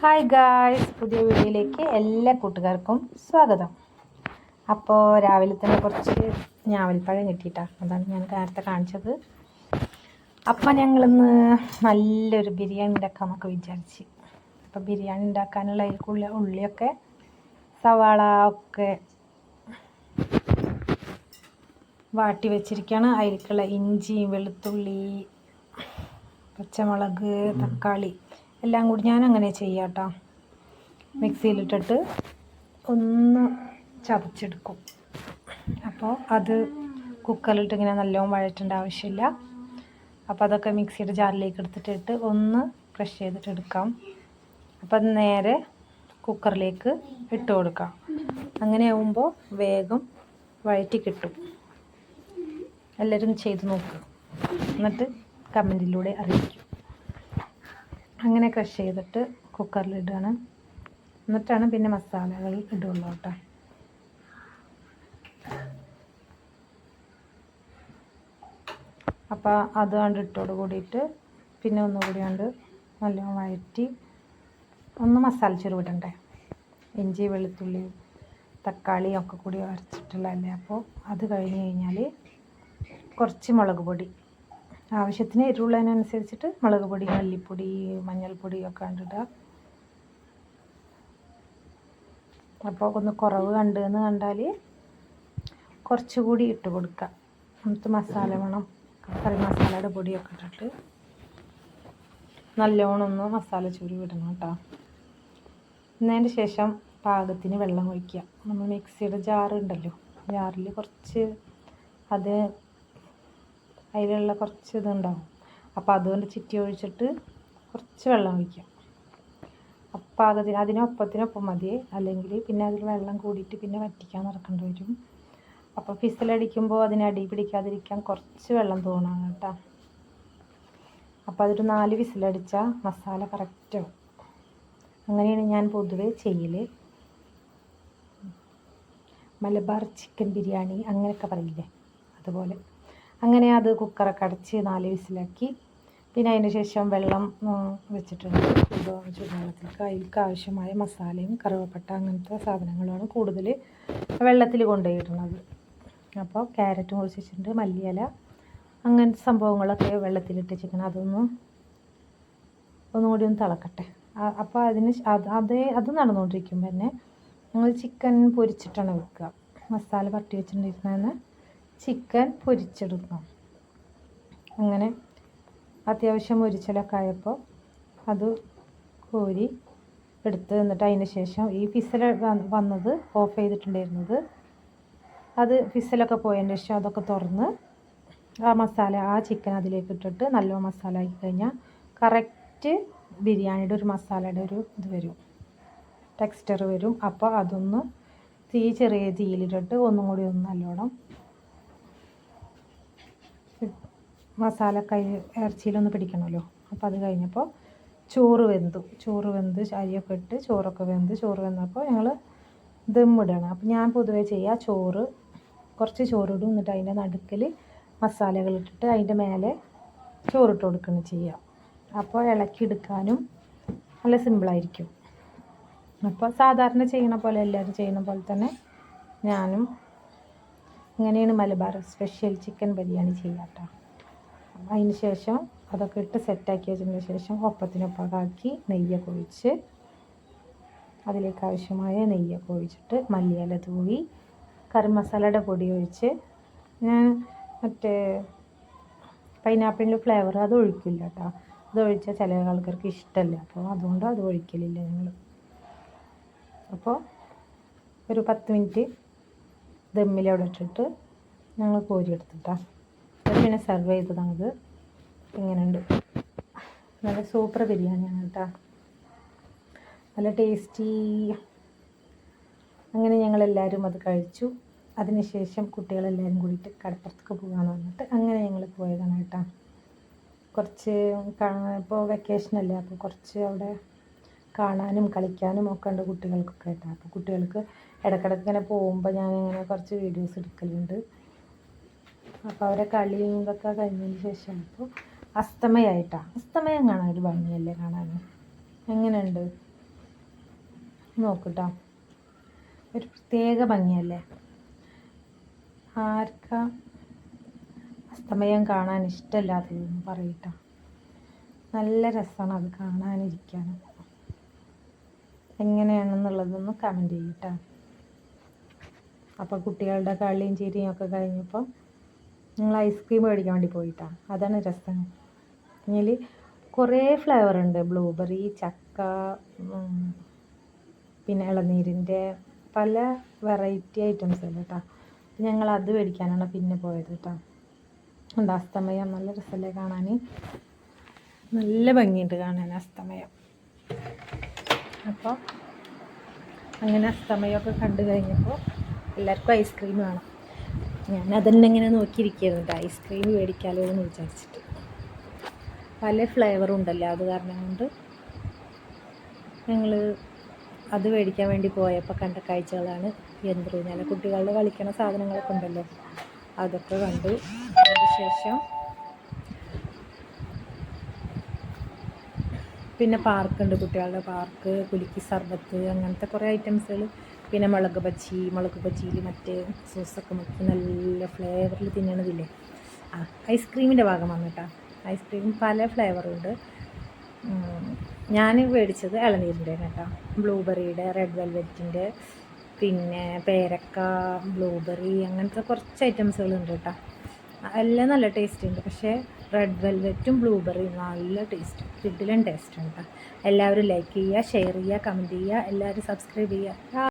Hi guys, പുതിയ വീഡിയോയിലേക്ക് എല്ലാ കൂട്ടുകാർക്കും സ്വാഗതം. അപ്പോൾ രാവിലെ തന്നെ കുറച്ച് ഞാവൽപ്പഴം കിട്ടിയിട്ടാണ്, അതാണ് ഞാൻ നേരത്തെ കാണിച്ചത്. അപ്പോൾ ഞങ്ങളിന്ന് നല്ലൊരു ബിരിയാണി ഉണ്ടാക്കാമെന്നൊക്കെ വിചാരിച്ച്. അപ്പോൾ ബിരിയാണി ഉണ്ടാക്കാനുള്ള ഉള്ളിയൊക്കെ സവാള ഒക്കെ വാട്ടി വെച്ചിരിക്കുകയാണ്. അതിലേക്കുള്ള ഇഞ്ചി, വെളുത്തുള്ളി, പച്ചമുളക്, തക്കാളി എല്ലാം കൂടി ഞാൻ അങ്ങനെ ചെയ്യാം കേട്ടോ. മിക്സിയിലിട്ടിട്ട് ഒന്ന് ചതച്ചെടുക്കും. അപ്പോൾ അത് കുക്കറിലിട്ട് ഇങ്ങനെ നല്ലോണം വഴറ്റേണ്ട ആവശ്യമില്ല. അപ്പോൾ അതൊക്കെ മിക്സിയുടെ ജാറിലേക്ക് എടുത്തിട്ടിട്ട് ഒന്ന് ക്രഷ് ചെയ്തിട്ട് എടുക്കാം. അപ്പോൾ അത് നേരെ കുക്കറിലേക്ക് ഇട്ട് കൊടുക്കാം. അങ്ങനെ ആവുമ്പോൾ വേഗം വഴറ്റി കിട്ടും. എല്ലാവരും ചെയ്ത് നോക്കുക, എന്നിട്ട് കമൻറ്റിലൂടെ അറിയിക്കും. അങ്ങനെ ക്രഷ് ചെയ്തിട്ട് കുക്കറിലിടുകയാണ്. എന്നിട്ടാണ് പിന്നെ മസാലകൾ ഇടുള്ളൂ കേട്ടോ. അപ്പോൾ അത് കണ്ട് ഇട്ടോട് കൂടിയിട്ട് പിന്നെ ഒന്നുകൂടി കണ്ട് നല്ലോണം വഴറ്റി ഒന്ന് മസാല ചെറുവിടണ്ടേ. ഇഞ്ചി, വെളുത്തുള്ളി, തക്കാളി ഒക്കെ കൂടി അരച്ചിട്ടുള്ളതല്ലേ. അപ്പോൾ അത് കഴിഞ്ഞ് കഴിഞ്ഞാൽ കുറച്ച് മുളക് പൊടി, ആവശ്യത്തിന് എരിവുള്ളതിനനുസരിച്ചിട്ട് മുളക് പൊടി, മല്ലിപ്പൊടി, മഞ്ഞൾപ്പൊടി ഒക്കെ കണ്ടിടുക. അപ്പോൾ ഒന്ന് കുറവ് കണ്ടെന്ന് കണ്ടാൽ കുറച്ചുകൂടി ഇട്ട് കൊടുക്കുക. എന്നിട്ട് മസാല വേണം, കറി മസാലയുടെ പൊടിയൊക്കെ ഇട്ടിട്ട് നല്ലോണം ഒന്ന് മസാല ചൂരി വിടണം കേട്ടോ. എന്നതിന് ശേഷം പാകത്തിന് വെള്ളം ഒഴിക്കുക. നമ്മൾ മിക്സിയുടെ ജാറുണ്ടല്ലോ, ജാറിൽ കുറച്ച് അതിലുള്ള കുറച്ച് ഇതുണ്ടാവും. അപ്പോൾ അതുകൊണ്ട് ചിറ്റി ഒഴിച്ചിട്ട് കുറച്ച് വെള്ളം ഒഴിക്കുക. പാകത്തിന് അതിനൊപ്പത്തിനൊപ്പം മതി, അല്ലെങ്കിൽ പിന്നെ അതിൽ വെള്ളം കൂടിയിട്ട് പിന്നെ വറ്റിക്കാൻ നടക്കേണ്ടി വരും. അപ്പോൾ ഫിസിലടിക്കുമ്പോൾ അതിന് അടി പിടിക്കാതിരിക്കാൻ കുറച്ച് വെള്ളം തോന്നണം കേട്ടോ. അപ്പോൾ അതൊരു 4 വിസിലടിച്ചാൽ മസാല കറക്റ്റാവും. അങ്ങനെയാണ് ഞാൻ പൊതുവെ ചെയ്യൽ. മലബാർ ചിക്കൻ ബിരിയാണി അങ്ങനെയൊക്കെ പറയില്ലേ, അതുപോലെ. അങ്ങനെ അത് കുക്കറൊക്കെ അടച്ച് 4 വിസിലാക്കി. പിന്നെ അതിന് ശേഷം വെള്ളം വെച്ചിട്ടുണ്ട്. ചൂടുവെള്ളത്തിലേക്ക് അതിലേക്ക് ആവശ്യമായ മസാലയും കറുവപ്പട്ട അങ്ങനത്തെ സാധനങ്ങളാണ് കൂടുതൽ വെള്ളത്തിൽ കൊണ്ടുപോയിടുന്നത്. അപ്പോൾ ക്യാരറ്റ് മുറിച്ച് വെച്ചിട്ടുണ്ട്, മല്ലിയില അങ്ങനത്തെ സംഭവങ്ങളൊക്കെ വെള്ളത്തിലിട്ട് വെച്ചിരിക്കണം. ഒന്നുകൂടി ഒന്ന് തിളക്കട്ടെ. അപ്പോൾ അത് നടന്നുകൊണ്ടിരിക്കുമ്പോൾ തന്നെ ഞങ്ങൾ ചിക്കൻ പൊരിച്ചിട്ടാണ് വെക്കുക. മസാല പരട്ടി വെച്ചിട്ടുണ്ടിരുന്നതെന്ന് ചിക്കൻ പൊരിച്ചെടുക്കണം. അങ്ങനെ അത്യാവശ്യം പൊരിച്ചലൊക്കെ ആയപ്പോൾ അത് കോരി എടുത്ത്, എന്നിട്ട് അതിന് ശേഷം ഈ ഫിസൽ വന്നത് ഓഫ് ചെയ്തിട്ടുണ്ടായിരുന്നത്, അത് ഫിസലൊക്കെ പോയതിന് ശേഷം അതൊക്കെ തുറന്ന് ആ ചിക്കൻ അതിലേക്ക് ഇട്ടിട്ട് നല്ല മസാല ആക്കി കഴിഞ്ഞാൽ കറക്റ്റ് ബിരിയാണിയുടെ ഒരു മസാലയുടെ ഒരു ഇത് വരും, ടെക്സ്ചർ വരും. അപ്പോൾ അതൊന്ന് ചെറിയ തീയിലിട്ടിട്ട് ഒന്നും കൂടി ഒന്ന് നല്ലോണം മസാല ഇറച്ചിയിലൊന്ന് പിടിക്കണമല്ലോ. അപ്പോൾ അത് കഴിഞ്ഞപ്പോൾ ചോറ് വെന്ത് അരിയൊക്കെ ഇട്ട് ചോറ് വെന്തപ്പോൾ ഞങ്ങൾ ദമ്മിടണം. അപ്പോൾ ഞാൻ പൊതുവേ ചെയ്യുക, കുറച്ച് ചോറിടും, എന്നിട്ട് അതിൻ്റെ നടുക്കിൽ മസാലകൾ ഇട്ടിട്ട് അതിൻ്റെ മേലെ ചോറിട്ട് കൊടുക്കണം ചെയ്യുക. അപ്പോൾ ഇളക്കിയെടുക്കാനും നല്ല സിമ്പിളായിരിക്കും. അപ്പോൾ സാധാരണ ചെയ്യണ പോലെ, എല്ലാവരും ചെയ്യുന്ന പോലെ തന്നെ ഞാനും ഇങ്ങനെയാണ് മലബാർ സ്പെഷ്യൽ ചിക്കൻ ബിരിയാണി ചെയ്യുക കേട്ടോ. അതിന് ശേഷം അതൊക്കെ ഇട്ട് സെറ്റാക്കി വെച്ചതിന് ശേഷം ഒപ്പത്തിനൊപ്പമാക്കി നെയ്യൊക്കെ ഒഴിച്ച്, അതിലേക്ക് ആവശ്യമായ നെയ്യൊക്കെ ഒഴിച്ചിട്ട് മല്ലിയില തൂവി കറി മസാലയുടെ പൊടി ഒഴിച്ച്, ഞാൻ മറ്റേ പൈനാപ്പിളിൻ്റെ ഫ്ലേവർ അത് ഒഴിക്കില്ല കേട്ടോ. അത് ഒഴിച്ചാൽ ചില ആൾക്കാർക്ക് ഇഷ്ടമല്ല, അപ്പോൾ അതുകൊണ്ട് അത് ഒഴിക്കലില്ല ഞങ്ങൾ. അപ്പോൾ ഒരു 10 മിനിറ്റ് ദമ്മിലവിടെ ഇട്ടിട്ട് ഞങ്ങൾ കോരിയെടുത്തിട്ടാണ് പിന്നെ സെർവ് ചെയ്തതാണത്. ഇങ്ങനെയുണ്ട്, നല്ല സൂപ്പർ ബിരിയാണിയാണ് കേട്ടോ, നല്ല ടേസ്റ്റി. അങ്ങനെ ഞങ്ങളെല്ലാവരും അത് കഴിച്ചു. അതിനുശേഷം കുട്ടികളെല്ലാവരും കൂടിയിട്ട് കടപ്പുറത്തേക്ക് പോകാമെന്ന് പറഞ്ഞിട്ട് അങ്ങനെ ഞങ്ങൾ പോയതാണ് കേട്ടോ. കുറച്ച് ഇപ്പോൾ വെക്കേഷനല്ലേ, അപ്പോൾ കുറച്ച് അവിടെ കാണാനും കളിക്കാനും ഒക്കെ ഉണ്ട് കുട്ടികൾക്കൊക്കെ കേട്ടോ. അപ്പോൾ കുട്ടികൾക്ക് ഇടയ്ക്കിടയ്ക്ക് ഇങ്ങനെ പോകുമ്പോൾ ഞാനിങ്ങനെ കുറച്ച് വീഡിയോസ് എടുക്കലുണ്ട്. അപ്പോൾ അവരെ കളിയും ഇതൊക്കെ കഴിഞ്ഞതിന് ശേഷം ഇപ്പോൾ അസ്തമയം കാണാൻ ഒരു ഭംഗിയല്ലേ കാണാൻ. എങ്ങനെയുണ്ട്? നോക്കൂട്ടോ, ഒരു പ്രത്യേക ഭംഗിയല്ലേ. ആർക്കാ അസ്തമയം കാണാൻ ഇഷ്ടമില്ലാത്തതെന്ന് പറയട്ടോ. നല്ല രസമാണ് അത് കാണാനിരിക്കാനും. എങ്ങനെയാണെന്നുള്ളതൊന്ന് കമൻറ്റ് ചെയ്യട്ടോ. അപ്പോൾ കുട്ടികളുടെ കളിയും ചിരിയും ഒക്കെ കഴിഞ്ഞപ്പോൾ ഞങ്ങൾ ഐസ്ക്രീം മേടിക്കാൻ വേണ്ടി പോയിട്ടാണ്. അതാണ് രസം. ഇതിൽ കുറേ ഫ്ലേവർ ഉണ്ട്. ബ്ലൂബെറി, ചക്ക, പിന്നെ ഇളനീരിൻ്റെ പല വെറൈറ്റി ഐറ്റംസ് ഉണ്ട് കേട്ടോ. ഞങ്ങൾ അത് മേടിക്കാനാണ് പിന്നെ പോയത് കേട്ടോ. ഉണ്ട് അസ്തമയം, നല്ല രസമല്ലേ കാണാൻ, നല്ല ഭംഗിയുണ്ട് കാണാൻ അസ്തമയം. അപ്പോൾ അങ്ങനെ അസ്തമയമൊക്കെ കണ്ടു കഴിഞ്ഞപ്പോൾ എല്ലാവർക്കും ഐസ്ക്രീം വേണം. ഞാൻ അതന്നെ ഇങ്ങനെ നോക്കിയിരിക്കുകയായിരുന്നു കേട്ടോ, ഐസ്ക്രീം മേടിക്കാമല്ലോ എന്ന് വിചാരിച്ചിട്ട്. പല ഫ്ലേവറും ഉണ്ടല്ലോ, അത് കാരണം കൊണ്ട് ഞങ്ങൾ അത് മേടിക്കാൻ വേണ്ടി പോയപ്പോൾ കണ്ട കാഴ്ചകളാണ് യന്ത്രൂഞ്ഞാൽ. കുട്ടികളുടെ കളിക്കണ സാധനങ്ങളൊക്കെ ഉണ്ടല്ലോ, അതൊക്കെ കണ്ടു. അതിനുശേഷം പിന്നെ പാർക്കുണ്ട്, കുട്ടികളുടെ പാർക്ക്, കുലുക്കി സർബത്ത്, അങ്ങനത്തെ കുറേ ഐറ്റംസുകൾ. പിന്നെ മുളക് ബജിയിൽ മറ്റേ സോസൊക്കെ മുക്കി നല്ല ഫ്ലേവറിൽ തിന്നണതില്ലേ. ഐസ്ക്രീമിൻ്റെ ഭാഗം വന്നിട്ടാ. ഐസ്ക്രീം പല ഫ്ലേവറുണ്ട്. ഞാൻ മേടിച്ചത് ഇളനീരിൻ്റെ കേട്ടോ, ബ്ലൂബെറിയുടെ, റെഡ് വെൽവെറ്റിൻ്റെ, പിന്നെ പേരക്ക, ബ്ലൂബെറി, അങ്ങനത്തെ കുറച്ച് ഐറ്റംസുകളുണ്ട് കേട്ടോ. എല്ലാം നല്ല ടേസ്റ്റ് ഉണ്ട്. പക്ഷേ റെഡ് വെൽവെറ്റും ബ്ലൂബെറിയും നല്ല ടേസ്റ്റ്, കിഡിലും ടേസ്റ്റ് ഉണ്ട് കേട്ടോ. എല്ലാവരും ലൈക്ക് ചെയ്യുക, ഷെയർ ചെയ്യുക, കമൻറ്റ് ചെയ്യുക, എല്ലാവരും സബ്സ്ക്രൈബ് ചെയ്യുക.